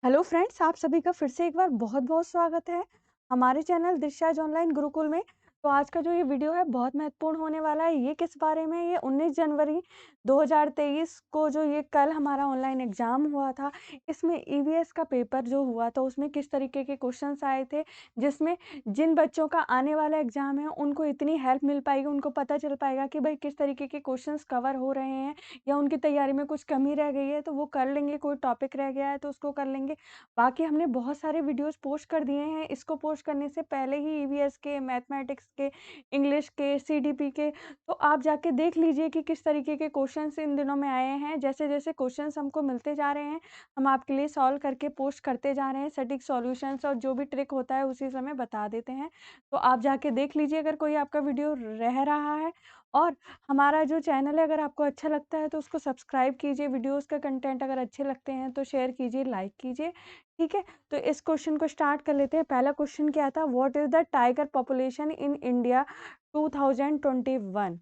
Hello friends, आप सभी का फिर से एक बार बहुत-बहुत स्वागत है हमारे चैनल दिशा ऑनलाइन गुरुकुल में। तो आज का जो ये वीडियो है बहुत महत्वपूर्ण होने वाला है। ये किस बारे में? ये 19 जनवरी 2023 को जो ये कल हमारा ऑनलाइन एग्ज़ाम हुआ था, इसमें ईवीएस का पेपर जो हुआ था उसमें किस तरीके के क्वेश्चन्स आए थे, जिसमें जिन बच्चों का आने वाला एग्ज़ाम है उनको इतनी हेल्प मिल पाएगी, उनको पता चल पाएगा कि भाई किस तरीके के क्वेश्चन्स कवर हो रहे हैं या उनकी तैयारी में कुछ कमी रह गई है तो वो कर लेंगे, कोई टॉपिक रह गया है तो उसको कर लेंगे। बाकी हमने बहुत सारे वीडियोस पोस्ट कर दिए हैं। इसको पोस्ट करने से पहले ही ईवीएस के, मैथमेटिक्स के, इंग्लिश के, सीडीपी के, तो आप जाके देख लीजिए कि किस तरीके के क्वेश्चंस इन दिनों में आए हैं। जैसे-जैसे क्वेश्चंस हमको मिलते जा रहे हैं, हम आपके लिए सॉल्व करके पोस्ट करते जा रहे हैं। सटीक सॉल्यूशंस और जो भी ट्रिक होता है उसी समय बता देते हैं। तो आप जाके देख लीजिए अगर कोई आपका वीडियो रह रहा है। और हमारा जो चैनल है अगर आपको अच्छा लगता है तो उसको सब्सक्राइब कीजिए। वीडियोज़ का कंटेंट अगर अच्छे लगते हैं तो शेयर कीजिए, लाइक कीजिए। ठीक है? तो इस क्वेश्चन को स्टार्ट कर लेते हैं। पहला क्वेश्चन क्या था? What is the tiger population in India 2021?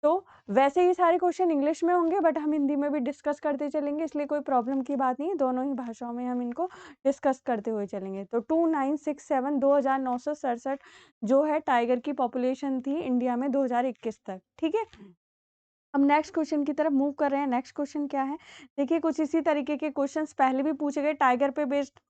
तो वैसे ही सारे क्वेश्चन इंग्लिश में होंगे बट हम हिंदी में भी डिस्कस करते चलेंगे, इसलिए कोई प्रॉब्लम की बात नहीं है, दोनों ही भाषाओं में हम इनको डिस्कस करते हुए चलेंगे। तो 2967 2967 जो है टाइगर की पॉपुलेशन थी इंडिया में 2021 तक। ठीक है? अब नेक्स्ट क्वेश्चन की तरफ मूव कर रहे हैं। नेक्स्ट क्वेश्चन क्या है? देखिए कुछ इसी तरीके के क्वेश्चंस पहले भी पूछे गए, टाइगर पे बेस्ड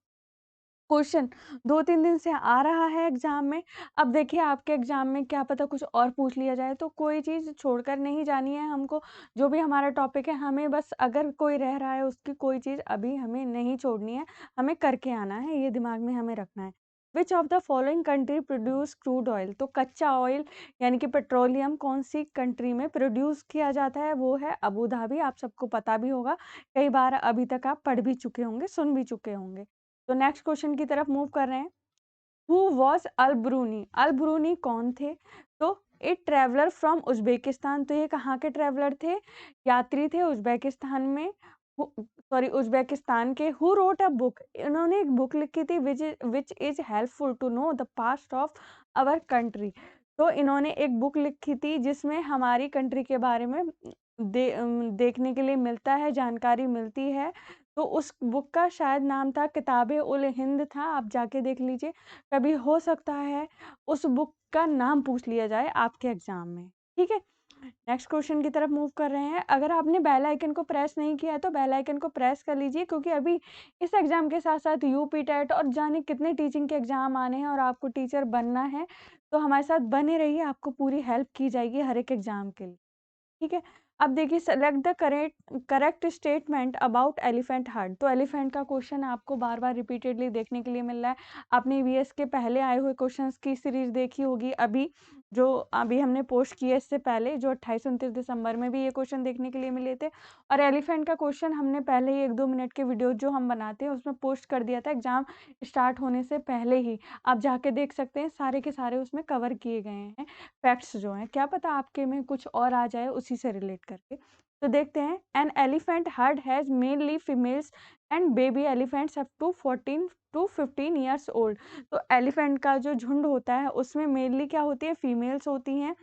क्वेश्चन 2-3 दिन से आ रहा है एग्जाम में। अब देखिए आपके एग्जाम में क्या पता कुछ और पूछ लिया जाए, तो कोई चीज़ छोड़कर नहीं जानी है हमको। जो भी हमारा टॉपिक है हमें बस अगर कोई रह रहा है उसकी कोई चीज़ अभी हमें नहीं छोड़नी है, हमें करके आना है, ये दिमाग में हमें रखना है। विच of the following country produce crude oil? तो कच्चा ऑयल यानी कि पेट्रोलियम कौन सी कंट्री में प्रोड्यूस किया जाता है? वो है अबू धाबी। आप सबको पता भी होगा, कई बार अभी तक आप पढ़ भी चुके होंगे, सुन भी चुके होंगे। तो नेक्स्ट क्वेश्चन की तरफ मूव कर रहे हैं। Who was Al Biruni? Al Biruni कौन थे? तो ए ट्रेवलर फ्रॉम उज्बेकिस्तान। तो ये कहाँ के ट्रेवलर थे? यात्री थे उज्बेकिस्तान में, सॉरी उज्बेकिस्तान के। Who wrote a book? इन्होंने एक बुक लिखी थी which is helpful to know the past of our country. तो इन्होंने एक बुक लिखी थी जिसमें हमारी कंट्री के बारे में देखने के लिए मिलता है, जानकारी मिलती है। तो उस बुक का शायद नाम था किताबे उल हिंद था, आप जाके देख लीजिए। कभी हो सकता है उस बुक का नाम पूछ लिया जाए आपके एग्ज़ाम में, ठीक है? नेक्स्ट क्वेश्चन की तरफ मूव कर रहे हैं। अगर आपने बेल आइकन को प्रेस नहीं किया है तो बेल आइकन को प्रेस कर लीजिए, क्योंकि अभी इस एग्ज़ाम के साथ-साथ यूपी टेट और जाने कितने टीचिंग के एग्ज़ाम आने हैं और आपको टीचर बनना है, तो हमारे साथ बने रहिए, आपको पूरी हेल्प की जाएगी हर एक एग्ज़ाम के लिए। ठीक है? अब देखिए select the correct statement about elephant heart. तो एलिफेंट का क्वेश्चन आपको बार-बार रिपीटेडली देखने के लिए मिल रहा है। आपने ईवीएस के पहले आए हुए क्वेश्चंस की सीरीज़ देखी होगी, जो अभी हमने पोस्ट किए इससे पहले, जो 28-29 दिसंबर में भी ये क्वेश्चन देखने के लिए मिले थे। और एलिफेंट का क्वेश्चन हमने पहले ही 1-2 मिनट के वीडियो जो हम बनाते हैं उसमें पोस्ट कर दिया था एग्ज़ाम स्टार्ट होने से पहले ही। आप जाके देख सकते हैं, सारे के सारे उसमें कवर किए गए हैं। फैक्ट्स जो हैं, क्या पता आपके में कुछ और आ जाए उसी से रिलेट करके। तो देखते हैं, an elephant herd has mainly females and baby elephants up to 14 to 15 years old. तो एलिफेंट का जो झुंड होता है उसमें मेनली क्या होती है? फीमेल्स होती हैं।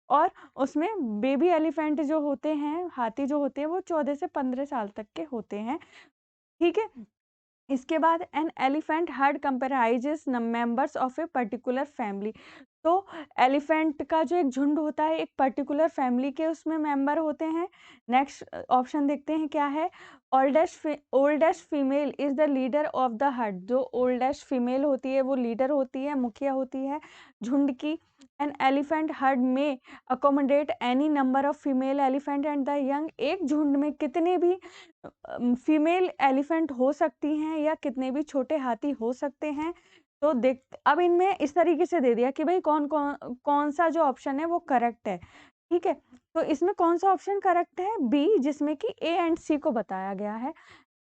और उसमें बेबी एलिफेंट जो होते हैं, हाथी जो होते हैं, वो 14 से 15 साल तक के होते हैं। ठीक है? इसके बाद an elephant herd comprises members of a particular family. तो एलिफेंट का जो एक झुंड होता है एक पर्टिकुलर फैमिली के उसमें मेंबर होते हैं। नेक्स्ट ऑप्शन देखते हैं क्या है? Oldest female is the leader of the heard. जो ओल्डेस्ट फीमेल होती है वो लीडर होती है, मुखिया होती है झुंड की। एन एलिफेंट हर्ड में accommodate any number of female elephant and the young. एक झुंड में कितने भी फीमेल एलिफेंट हो सकती हैं या कितने भी छोटे हाथी हो सकते हैं। तो देख अब इनमें इस तरीके से दे दिया कि भाई कौन सा जो ऑप्शन है वो करेक्ट है। ठीक है? तो इसमें कौन सा ऑप्शन करेक्ट है? बी, जिसमें कि ए एंड सी को बताया गया है।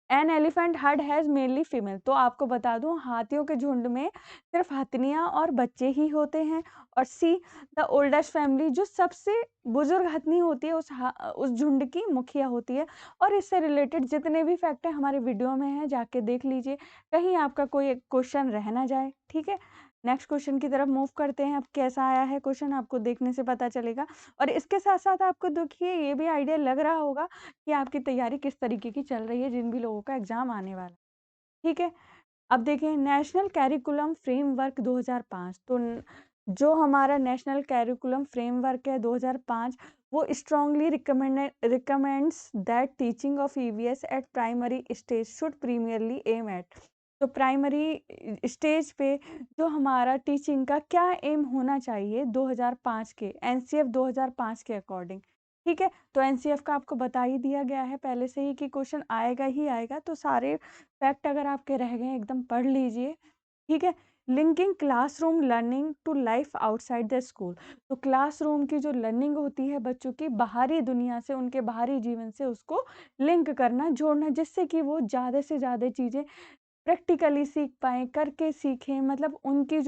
N elephant herd has mainly female. तो आपको बता दूं हाथियों के झुंड में सिर्फ हथनियां और बच्चे ही होते हैं। और सी, द ओल्डेस्ट फैमिली, जो सबसे बुजुर्ग हथनी होती है उस झुंड की मुखिया होती है। और इससे रिलेटेड जितने भी फैक्ट हैं हमारे वीडियो में हैं, जाके देख लीजिए, कहीं आपका कोई क्वेश्चन रह ना जाए। ठीक है? नेक्स्ट क्वेश्चन की तरफ मूव करते हैं। अब कैसा आया है क्वेश्चन आपको देखने से पता चलेगा। और इसके साथ साथ आपको देखिए ये भी आइडिया लग रहा होगा कि आपकी तैयारी किस तरीके की चल रही है, जिन भी लोगों का एग्ज़ाम आने वाला है। ठीक है। अब देखें नेशनल कैरिकुलम फ्रेमवर्क 2005, तो जो हमारा नेशनल कैरिकुलम फ्रेमवर्क है 2005, वो strongly recommends that teaching of EVS at primary stage should premierly aim at. तो प्राइमरी स्टेज पे जो हमारा टीचिंग का क्या एम होना चाहिए 2005 के एनसीएफ 2005 के अकॉर्डिंग। ठीक है, तो एनसीएफ का आपको बता ही दिया गया है पहले से ही कि क्वेश्चन आएगा ही आएगा, तो सारे फैक्ट अगर आपके रह गए एकदम पढ़ लीजिए। ठीक है, linking classroom learning to life outside the school. तो क्लासरूम की जो लर्निंग होती है बच्चों की बाहरी दुनिया से, उनके बाहरी जीवन से उसको लिंक करना, जोड़ना, जिससे कि वो ज़्यादा से ज़्यादा चीज़ें प्रैक्टिकली सीख पाएँ, करके सीखें। मतलब उनकी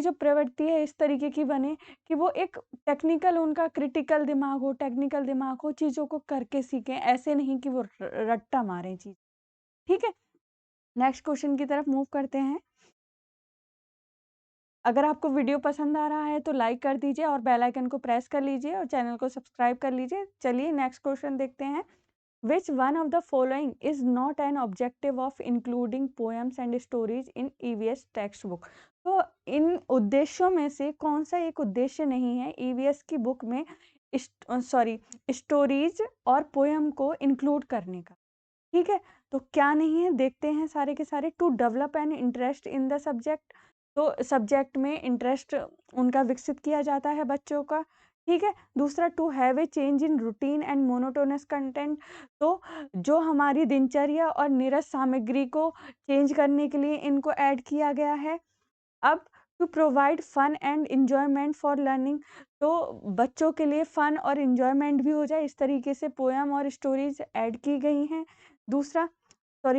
जो प्रवृत्ति है इस तरीके की बने कि वो एक टेक्निकल, उनका क्रिटिकल दिमाग हो, टेक्निकल दिमाग हो, चीज़ों को करके सीखें, ऐसे नहीं कि वो रट्टा मारें चीज़। ठीक है? नेक्स्ट क्वेश्चन की तरफ मूव करते हैं। अगर आपको वीडियो पसंद आ रहा है तो लाइक कर दीजिए और बेल आइकन को प्रेस कर लीजिए और चैनल को सब्सक्राइब कर लीजिए। चलिए नेक्स्ट क्वेश्चन देखते हैं। Which one of the following is not an objective of including poems and stories in EVS textbook? तो इन उद्देश्यों में से कौन सा एक उद्देश्य नहीं है ईवीएस की बुक में स्टोरीज और पोयम को इंक्लूड करने का। ठीक है, तो क्या नहीं है देखते हैं सारे के सारे। To develop an interest in the subject, तो सब्जेक्ट में इंटरेस्ट उनका विकसित किया जाता है बच्चों का। ठीक है, दूसरा to have a change in routine and monotonous content, तो जो हमारी दिनचर्या और नीरस सामग्री को चेंज करने के लिए इनको ऐड किया गया है। अब to provide fun and enjoyment for learning, तो बच्चों के लिए फन और एंजॉयमेंट भी हो जाए इस तरीके से पोयम और स्टोरीज ऐड की गई हैं।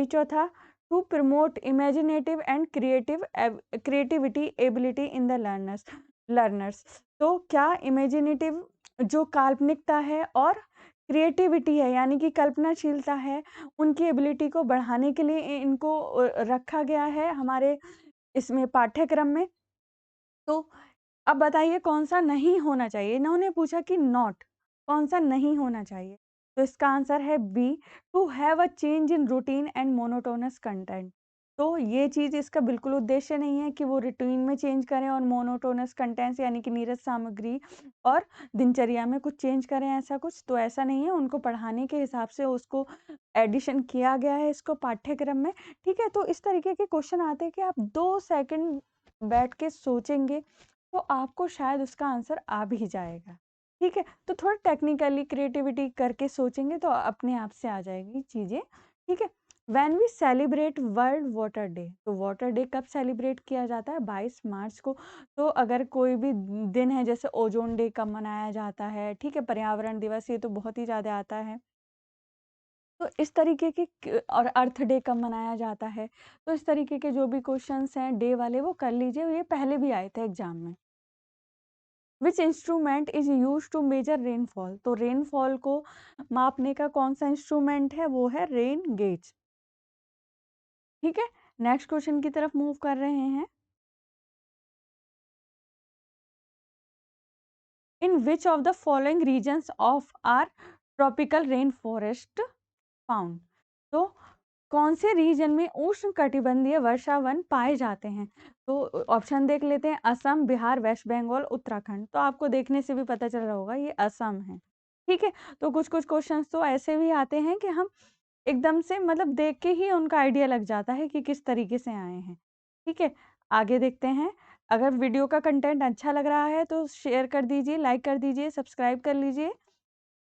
चौथा, to promote imaginative and creativity ability in the learners, तो क्या इमेजिनेटिव जो काल्पनिकता है और क्रिएटिविटी है यानी कि कल्पनाशीलता है, उनकी एबिलिटी को बढ़ाने के लिए इनको रखा गया है हमारे इसमें पाठ्यक्रम में। तो अब बताइए कौन सा नहीं होना चाहिए? इन्होंने पूछा कि नॉट, कौन सा नहीं होना चाहिए? तो इसका आंसर है B, to have a change in routine and monotonous content. तो ये चीज़ इसका बिल्कुल उद्देश्य नहीं है कि वो रूटीन में चेंज करें और मोनोटोनस कंटेंट्स यानी कि नीरस सामग्री और दिनचर्या में कुछ चेंज करें, ऐसा कुछ तो ऐसा नहीं है। उनको पढ़ाने के हिसाब से उसको एडिशन किया गया है इसको पाठ्यक्रम में। ठीक है, तो इस तरीके के क्वेश्चन आते हैं कि आप 2 सेकंड बैठ के सोचेंगे तो आपको शायद उसका आंसर आ भी जाएगा। ठीक है, तो थोड़ा टेक्निकली क्रिएटिविटी करके सोचेंगे तो अपने आप से आ जाएगी चीज़ें। ठीक है, when we celebrate world water day, तो वाटर डे कब सेलिब्रेट किया जाता है? 22 मार्च को। तो अगर कोई भी दिन है जैसे ओजोन डे कब मनाया जाता है, ठीक है, पर्यावरण दिवस, ये तो बहुत ही ज़्यादा आता है। तो इस तरीके की और अर्थ डे कब मनाया जाता है, तो इस तरीके के जो भी क्वेश्चंस हैं डे वाले वो कर लीजिए, ये पहले भी आए थे एग्जाम में। Which instrument is use to measure rainfall, तो रेनफॉल को मापने का कौन सा इंस्ट्रूमेंट है? वो है रेन गेज। ठीक है, नेक्स्ट क्वेश्चन की तरफ मूव कर रहे हैं। In which of the following regions of are tropical rain forest found, तो कौन से रीजन में उष्ण कटिबंधीय वर्षा वन पाए जाते हैं? तो ऑप्शन देख लेते हैं, असम, बिहार, वेस्ट बंगाल, उत्तराखंड। तो आपको देखने से भी पता चल रहा होगा ये असम है। ठीक है, तो कुछ कुछ क्वेश्चंस तो ऐसे भी आते हैं कि हम एकदम से मतलब देख के ही उनका आइडिया लग जाता है कि किस तरीके से आए हैं। ठीक है, आगे देखते हैं। अगर वीडियो का कंटेंट अच्छा लग रहा है तो शेयर कर दीजिए, लाइक कर दीजिए, सब्सक्राइब कर लीजिए।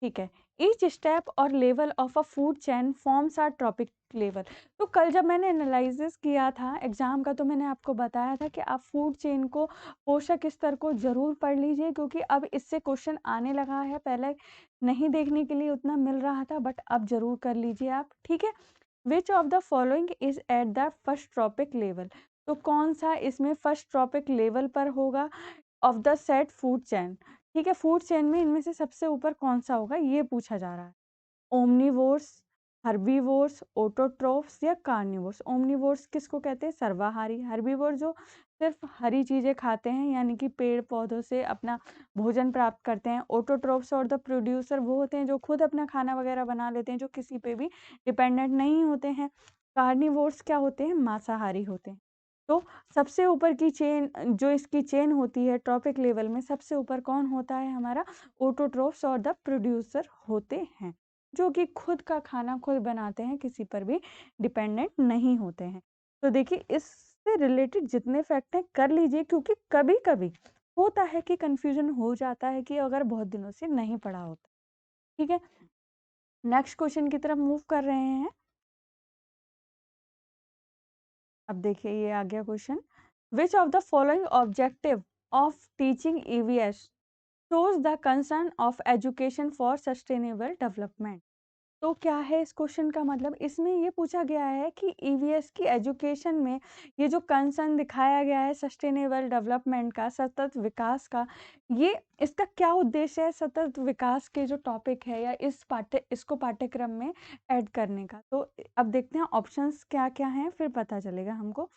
ठीक है, each step or level of a food chain forms are trophic level. तो कल जब मैंने एनालिसिस किया था एग्जाम का तो मैंने आपको बताया था कि आप फूड चेन को, पोषक स्तर को जरूर पढ़ लीजिए, क्योंकि अब इससे क्वेश्चन आने लगा है। पहले नहीं देखने के लिए उतना मिल रहा था, बट अब जरूर कर लीजिए आप। ठीक है, विच of the following is at the first tropic level, तो कौन सा इसमें फर्स्ट ट्रॉपिक लेवल पर होगा of the set food chain. ठीक है, फूड चेन में इनमें से सबसे ऊपर कौन सा होगा ये पूछा जा रहा है। ओमनीवोर्स, हर्बीवोर्स, ऑटोट्रोफ्स या कार्निवोर्स। ओमनीवोर्स किसको कहते हैं? सर्वाहारी। हर्बीवोर जो सिर्फ हरी चीजें खाते हैं यानी कि पेड़ पौधों से अपना भोजन प्राप्त करते हैं। ऑटोट्रोफ्स और द प्रोड्यूसर वो होते हैं जो खुद अपना खाना वगैरह बना लेते हैं, जो किसी पे भी डिपेंडेंट नहीं होते हैं। कार्निवोर्स क्या होते हैं? मांसाहारी होते हैं। तो सबसे ऊपर की चेन जो इसकी चेन होती है ट्रॉपिक लेवल में, सबसे ऊपर कौन होता है? हमारा ऑटोट्रोफ्स और द प्रोड्यूसर होते हैं, जो कि खुद का खाना खुद बनाते हैं, किसी पर भी डिपेंडेंट नहीं होते हैं। तो देखिए इससे रिलेटेड जितने फैक्ट हैं कर लीजिए, क्योंकि कभी-कभी होता है कि कन्फ्यूजन हो जाता है कि अगर बहुत दिनों से नहीं पढ़ा होता। ठीक है? नेक्स्ट क्वेश्चन की तरफ मूव कर रहे हैं। अब देखिए ये आ गया question, which of the following objective of teaching EVS shows the concern of education for sustainable development. तो क्या है इस क्वेश्चन का मतलब? इसमें ये पूछा गया है कि ईवीएस की एजुकेशन में ये जो कंसर्न दिखाया गया है सस्टेनेबल डेवलपमेंट का, सतत विकास का, ये इसका क्या उद्देश्य है सतत विकास के जो टॉपिक है या इसको पाठ्यक्रम में ऐड करने का। तो अब देखते हैं ऑप्शंस क्या क्या हैं, फिर पता चलेगा हमको।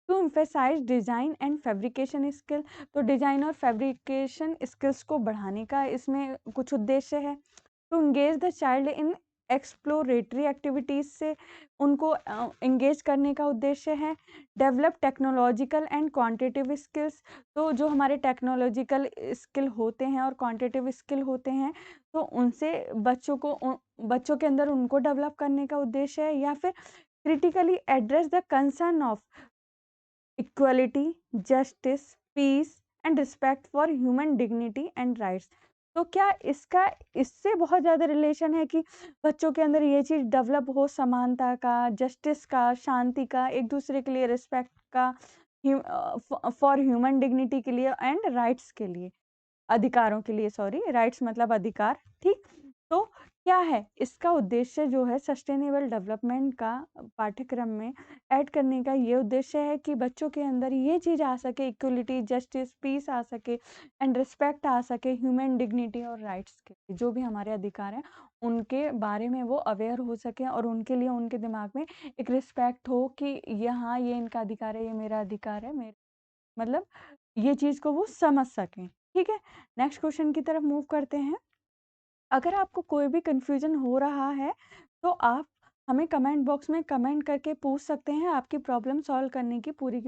To emphasize design and fabrication skill, तो डिजाइन और फैब्रिकेशन स्किल्स को बढ़ाने का इसमें कुछ उद्देश्य है। To engage the child in exploratory activities से उनको एंगेज करने का उद्देश्य है। Develop technological and quantitative skills, तो जो हमारे टेक्नोलॉजिकल स्किल होते हैं और क्वांटिटेटिव स्किल होते हैं, तो उनसे बच्चों के अंदर उनको डेवलप करने का उद्देश्य है। या फिर critically address the concern of equality, justice, peace and respect for human dignity and rights. तो क्या इसका इससे बहुत ज़्यादा रिलेशन है कि बच्चों के अंदर ये चीज़ डेवलप हो, समानता का, जस्टिस का, शांति का, एक दूसरे के लिए रिस्पेक्ट का, फॉर ह्यूमन डिग्निटी के लिए एंड राइट्स के लिए, अधिकारों के लिए, सॉरी, राइट्स मतलब अधिकार। ठीक, तो क्या है इसका उद्देश्य जो है सस्टेनेबल डेवलपमेंट का पाठ्यक्रम में ऐड करने का? ये उद्देश्य है कि बच्चों के अंदर ये चीज़ आ सके, इक्वलिटी, जस्टिस, पीस आ सके एंड रिस्पेक्ट आ सके, ह्यूमन डिग्निटी और राइट्स के जो भी हमारे अधिकार हैं उनके बारे में वो अवेयर हो सके, और उनके लिए उनके दिमाग में एक रिस्पेक्ट हो कि यहाँ ये इनका अधिकार है, ये मेरा अधिकार है, मेरे मतलब ये चीज़ को वो समझ सकें। ठीक है, नेक्स्ट क्वेश्चन की तरफ मूव करते हैं। अगर आपको कोई भी कन्फ्यूजन हो रहा है तो आप हमें कमेंट बॉक्स में कमेंट करके पूछ सकते हैं, आपकी प्रॉब्लम सॉल्व करने की पूरी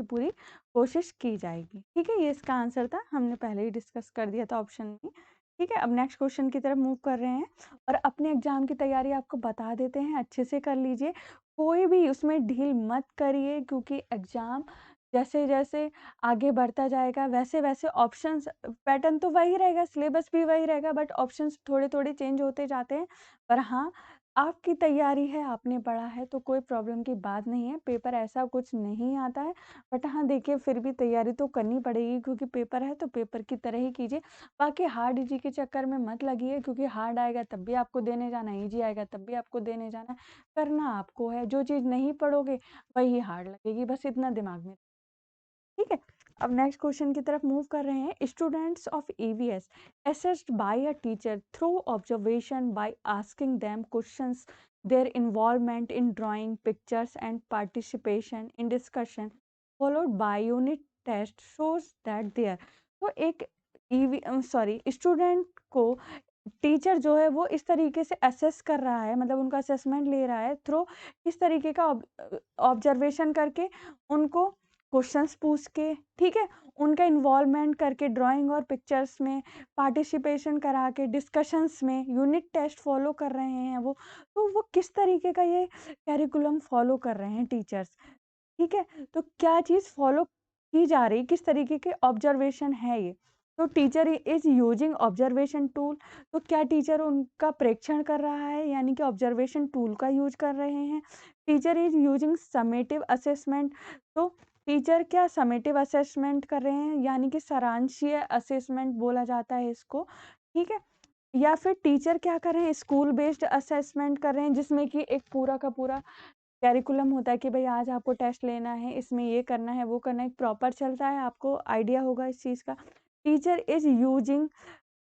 कोशिश की जाएगी। ठीक है, ये इसका आंसर था, हमने पहले ही डिस्कस कर दिया था ऑप्शन में। ठीक है, अब नेक्स्ट क्वेश्चन की तरफ मूव कर रहे हैं और अपने एग्जाम की तैयारी आपको बता देते हैं, अच्छे से कर लीजिए, कोई भी उसमें ढील मत करिए, क्योंकि एग्जाम जैसे जैसे आगे बढ़ता जाएगा वैसे वैसे ऑप्शंस, पैटर्न तो वही रहेगा, सिलेबस भी वही रहेगा, बट ऑप्शंस थोड़े-थोड़े चेंज होते जाते हैं। पर हाँ, आपकी तैयारी है, आपने पढ़ा है तो कोई प्रॉब्लम की बात नहीं है, पेपर ऐसा कुछ नहीं आता है। बट हाँ, देखिए फिर भी तैयारी तो करनी पड़ेगी, क्योंकि पेपर है तो पेपर की तरह ही कीजिए। बाकी हार्ड ईज़ी के चक्कर में मत लगिए, क्योंकि हार्ड आएगा तब भी आपको देने जाना है, ईज़ी आएगा तब भी आपको देने जाना है। करना आपको है, जो चीज़ नहीं पढ़ोगे वही हार्ड लगेगी, बस इतना दिमाग में। ठीक है, अब नेक्स्ट क्वेश्चन की तरफ मूव कर रहे हैं। Students of EVS assessed by a teacher through observation by asking them questions, their involvement in drawing pictures and participation in discussion followed by unit test shows that their. तो एक student को teacher जो है वो इस तरीके से assess कर रहा है, मतलब उनका असेसमेंट ले रहा है थ्रू इस तरीके का ऑब्जर्वेशन करके, उनको क्वेश्चंस पूछ के, ठीक है, उनका इन्वॉल्वमेंट करके ड्राइंग और पिक्चर्स में, पार्टिसिपेशन करा के, डिस्कशंस में, यूनिट टेस्ट फॉलो कर रहे हैं वो। तो वो किस तरीके का ये करिकुलम फॉलो कर रहे हैं टीचर्स, ठीक है, तो क्या चीज़ फॉलो की जा रही, किस तरीके के ऑब्जर्वेशन है ये। तो teacher is using observation tool, तो क्या टीचर उनका प्रेक्षण कर रहा है, यानी कि ऑब्जर्वेशन टूल का यूज कर रहे हैं। Teacher is using summative assessment, तो टीचर क्या समेटिव असेसमेंट कर रहे हैं, यानी कि सारांशीय असेसमेंट बोला जाता है इसको। ठीक है, या फिर टीचर क्या कर रहे हैं, स्कूल बेस्ड असेसमेंट कर रहे हैं, जिसमें कि एक पूरा का पूरा करिकुलम होता है कि भाई आज आपको टेस्ट लेना है, इसमें ये करना है, वो करना है, प्रॉपर चलता है, आपको आइडिया होगा इस चीज़ का। Teacher is using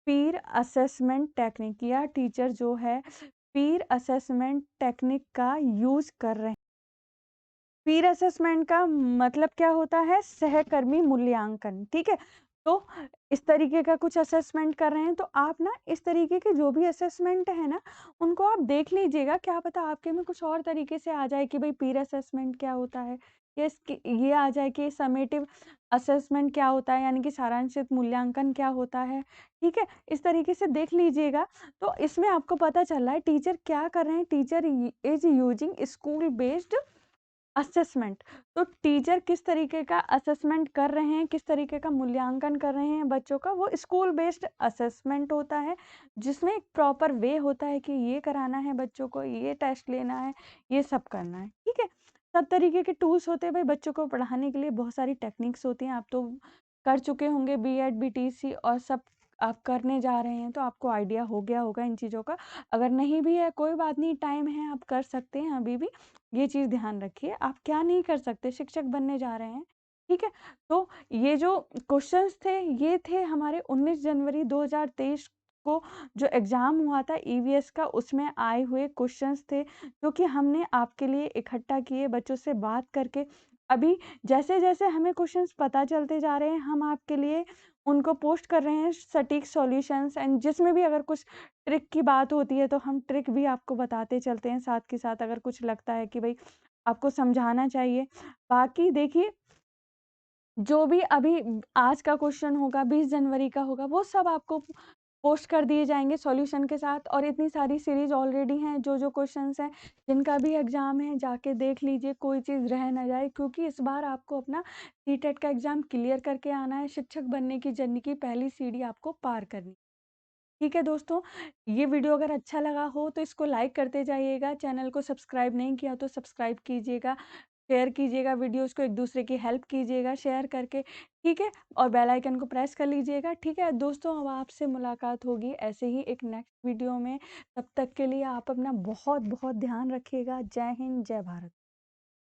Pir assessment technique, या टीचर जो है पीर असेसमेंट टेक्निक का यूज कर रहे हैं। पीर असेसमेंट का मतलब क्या होता है, सहकर्मी मूल्यांकन। ठीक है, तो इस तरीके का कुछ असेसमेंट कर रहे हैं, तो आप ना इस तरीके के जो भी असेसमेंट है ना, उनको आप देख लीजिएगा, क्या पता आपके में कुछ और तरीके से आ जाए कि भई पीर असेसमेंट क्या होता है? या इसकी ये आ जाए कि समेटिव असेसमेंट क्या होता है, यानी कि सारांशित मूल्यांकन क्या होता है, ठीक है? इस तरीके से देख लीजिएगा, तो इसमें आपको पता चल रहा है टीचर क्या कर रहे हैं, teacher is using school based assessment. तो टीचर किस तरीके का असेसमेंट कर रहे हैं, किस तरीके का मूल्यांकन कर रहे हैं बच्चों का, वो स्कूल बेस्ड असेसमेंट होता है, जिसमें एक प्रॉपर वे होता है कि ये कराना है बच्चों को, ये टेस्ट लेना है, ये सब करना है, ठीक है? सब तरीके के टूल्स होते हैं भाई बच्चों को पढ़ाने के लिए, बहुत सारी टेक्निक्स होती हैं, आप तो कर चुके होंगे बीएड, बीटीसी और सब आप करने जा रहे हैं, तो आपको आइडिया हो गया होगा इन चीज़ों का। अगर नहीं भी है, कोई बात नहीं, टाइम है, आप कर सकते हैं अभी भी। ये चीज़ ध्यान रखिए, आप क्या नहीं कर सकते, शिक्षक बनने जा रहे हैं, ठीक है? तो ये जो क्वेश्चंस थे, ये थे हमारे 19 जनवरी 2023 को जो एग्ज़ाम हुआ था ईवीएस का, उसमें आए हुए क्वेश्चंस थे, जो कि हमने आपके लिए इकट्ठा किए बच्चों से बात करके। अभी जैसे-जैसे हमें क्वेश्चंस पता चलते जा रहे हैं, हम आपके लिए उनको पोस्ट कर रहे हैं सटीक सॉल्यूशंस, एंड जिसमें भी अगर कुछ ट्रिक की बात होती है, तो हम ट्रिक भी आपको बताते चलते हैं साथ के साथ, अगर कुछ लगता है कि भई आपको समझाना चाहिए। बाकी देखिए, जो भी अभी आज का क्वेश्चन होगा, 20 जनवरी का होगा, वो सब आपको पोस्ट कर दिए जाएँगे सॉल्यूशन के साथ, और इतनी सारी सीरीज़ ऑलरेडी हैं, जो-जो क्वेश्चंस हैं, जिनका भी एग्ज़ाम है, जाके देख लीजिए, कोई चीज़ रह ना जाए, क्योंकि इस बार आपको अपना सीटेट का एग्ज़ाम क्लियर करके आना है, शिक्षक बनने की जर्नी की पहली सीढ़ी आपको पार करनी। ठीक है दोस्तों, ये वीडियो अगर अच्छा लगा हो तो इसको लाइक करते जाइएगा, चैनल को सब्सक्राइब नहीं किया तो सब्सक्राइब कीजिएगा, शेयर कीजिएगा वीडियोज़ को, एक-दूसरे की हेल्प कीजिएगा शेयर करके, ठीक है? और बेल आइकन को प्रेस कर लीजिएगा, ठीक है? दोस्तों, अब आपसे मुलाकात होगी ऐसे ही एक नेक्स्ट वीडियो में, तब तक के लिए आप अपना बहुत-बहुत ध्यान रखिएगा। जय हिंद, जय भारत।